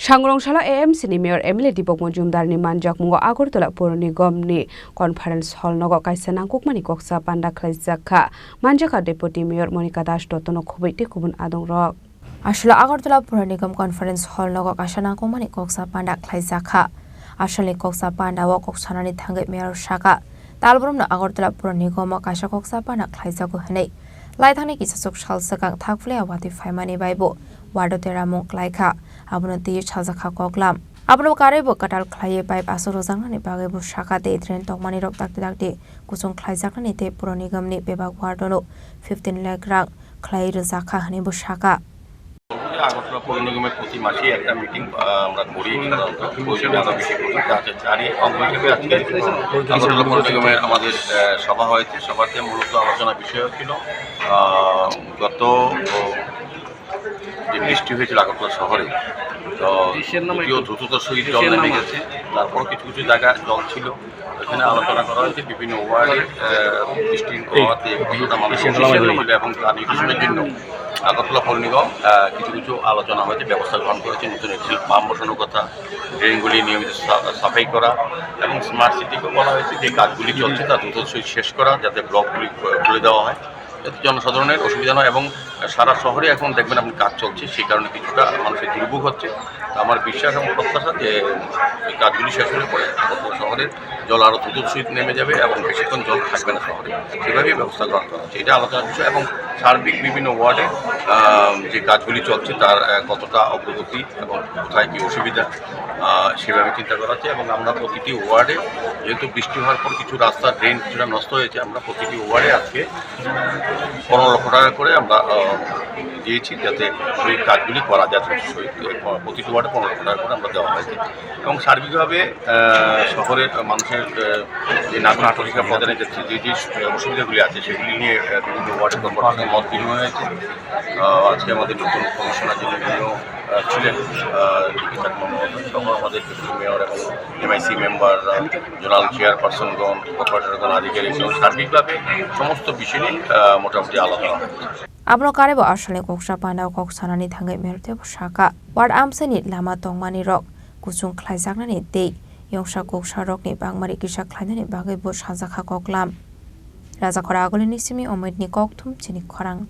Sangrongsaala AMC ni Mayor MLA Dipak Majumderni Nangkukmani Agortala Pur Nigomni Conference Hall Nogo Kaisa Nangkukmani Kokchap Panda Khlaijakha Manjaka Deputy Mayor Monica Das Totono Khubiti Kubun Adong Rok Ashala Agortala Pur Nigom Conference Hall Nogo Kaisa Nangkukmani Kokchap Panda Khlaijakha Ashalni Kokchap Panda wa Koksanani Thangai Mayor Shaka Talbrumna Agortala Pur Nigom Kaisa Kokchap Panda Khlaijakha Hanei Laithani Kisasuk Shalsakang Thakfle Awati Faimani Baibo Wardo Teramong Khlaijakha Abuna Tir Khlaijakha Koklam Abuna Karebo Katal Khlaiye Pipe Asorozang ni Bagebo Shaka de Tren Tokmani Rok Takti Kusung Khlaijakha ni Te Puronigam ni Bebak Wardono 15 lakh rang Khlaijakha hani Bushaka Agartala পৌর নিগমের প্রতি মাসে একটা meeting আমরা করি প্রয়োজনে আরো বেশি করি যাতে জানি অঙ্গ হিসেবে আজকে আগরতলা পৌর নিগমের আমাদের সভা হয়েছে সভাতে মূলত আলোচনা বিষয় ছিল গত যে বৃষ্টি হয়েছিল আগরতলা শহরে তো দ্রুততার সহিত জল নেমে গেছে তারপর কিছু কিছু জায়গায় জল ছিল এখানে আলোচনা করা হয়েছে বিভিন্ন ওয়ার্ডে বৃষ্টির প্রভাবে কতটা মানুষের ছিল এবং তার নিরসনের জন্য আগরতলা পৌর নিগম কিছু কিছু আলোচনা হয়েছে ব্যবস্থা গ্রহণ করেছে নতুন একটি পাম্প বসানোর কথা ড্রেনগুলি নিয়মিত সাফাই করা এবং স্মার্ট সিটিকে বলা হয়েছে যে কাজগুলি চলছে তা দ্রুত শেষ করা যাতে ব্লকগুলি খুলে দেওয়া হয় যাতে জনসাধারণের অসুবিধা নয় এবং সারা শহরে এখন দেখবেন আপনি কাজ চলছে সেই কারণে কিছুটা মানুষের দুর্ভোগ হচ্ছে আমার বিশ্বাস এবং প্রত্যাশা যে এই কাজগুলি শেষ হলে পরে শহরের জল আরও দ্রুত সহিত নেমে যাবে এবং বেশিক্ষণ জল থাকবে না শহরে সেভাবেই ব্যবস্থা গ্রহণ করা হচ্ছে এটা আলোচনার বিষয় এবং সার্বিক বিভিন্ন ওয়ার্ডে যে কাজগুলি চলছে তার কতটা অগ্রগতি এবং কোথায় কী অসুবিধা সেভাবে চিন্তা করা হচ্ছে এবং আমরা প্রতিটি ওয়ার্ডে যেহেতু বৃষ্টি হওয়ার পর কিছু রাস্তা ড্রেন কিছুটা নষ্ট হয়েছে আমরা প্রতিটি ওয়ার্ডে আজকে 15 লক্ষ টাকা করে আমরা দিয়েছি যাতে সেই কাজগুলি করা যায় প্রতিটি ওয়ার্ডে 15 লক্ষ টাকা করে আমরা দেওয়া হয়েছে এবং সার্বিকভাবে শহরের মানুষের যে নাগরিক প্রদানের ক্ষেত্রে যে যে অসুবিধাগুলি আছে সেগুলি নিয়ে বিভিন্ন ওয়ার্ডে কর্পোরেশনের মত বিনিময় হয়েছে আজকে আমাদের নতুন কমিশনার যিনি ছিলেন সহ আমাদের মেয়র এবং MIC মেম্বার জোনাল চেয়ারপারসনগণ কর্পোরেটরগণ আধিকারিক এবং সার্বিকভাবে সমস্ত বিষয় নিয়ে মোটামুটি আলোচনা হয়েছে Abro karebo ashalni Kokchap Panda Koksanani Thangai Mayor Shaka Ward AMC ni Lama Tongmani Rok Kusung Khlaijakha ni Te Yongsha Koksha Rok ni Bangmari Kisa Khlainani Bagai Khlaijakha Koklam Raja Khora Agolini Simi Omid ni Koktum Chini Khorang